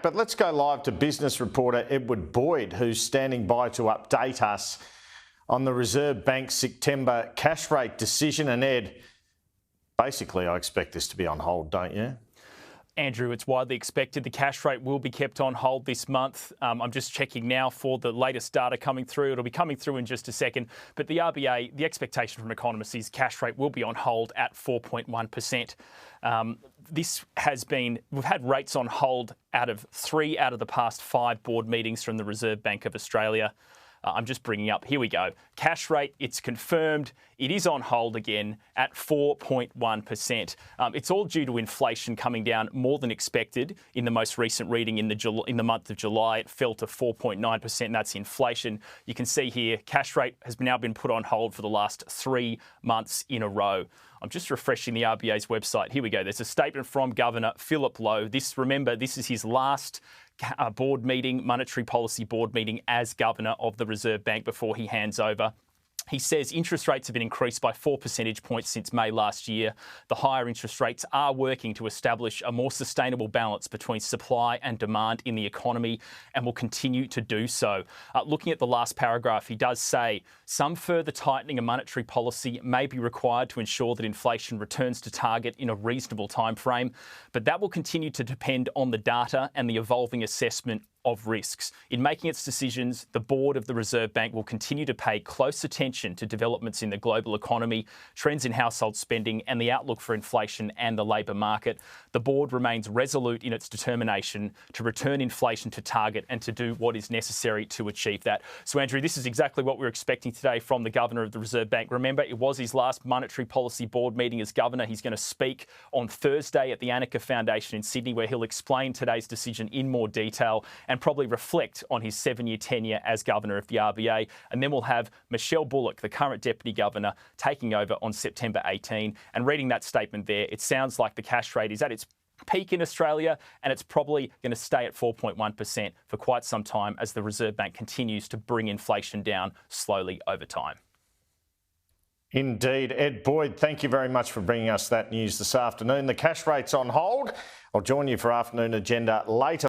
But let's go live to business reporter Edward Boyd, who's standing by to update us on the Reserve Bank's September cash rate decision. And Ed, basically I expect this to be on hold, don't you? Andrew, it's widely expected the cash rate will be kept on hold this month. I'm just checking now for the latest data coming through. It'll be coming through in just a second. But the RBA, the expectation from economists is cash rate will be on hold at 4.1%. We've had rates on hold out of 3 out of the past 5 board meetings from the Reserve Bank of Australia. I'm just bringing up, here we go. Cash rate, it's confirmed. It is on hold again at 4.1%. It's all due to inflation coming down more than expected. In the most recent reading in the month of July, it fell to 4.9%, and that's inflation. You can see here, cash rate has now been put on hold for the last 3 months in a row. I'm just refreshing the RBA's website. Here we go. There's a statement from Governor Philip Lowe. Remember, this is his last board meeting, monetary policy board meeting as Governor of the Reserve Bank before he hands over. He says interest rates have been increased by 4 percentage points since May last year. The higher interest rates are working to establish a more sustainable balance between supply and demand in the economy and will continue to do so. Looking at the last paragraph, he does say some further tightening of monetary policy may be required to ensure that inflation returns to target in a reasonable time frame, but that will continue to depend on the data and the evolving assessment of risks. In making its decisions, the board of the Reserve Bank will continue to pay close attention to developments in the global economy, trends in household spending, and the outlook for inflation and the labour market. The board remains resolute in its determination to return inflation to target and to do what is necessary to achieve that. So, Andrew, this is exactly what we're expecting today from the Governor of the Reserve Bank. Remember, it was his last monetary policy board meeting as Governor. He's going to speak on Thursday at the Annika Foundation in Sydney, where he'll explain today's decision in more detail and probably reflect on his 7-year tenure as Governor of the RBA. And then we'll have Michelle Bullock, the current Deputy Governor, taking over on September 18. And reading that statement there, it sounds like the cash rate is at its peak in Australia, and it's probably going to stay at 4.1% for quite some time as the Reserve Bank continues to bring inflation down slowly over time. Indeed. Ed Boyd, thank you very much for bringing us that news this afternoon. The cash rate's on hold. I'll join you for Afternoon Agenda later.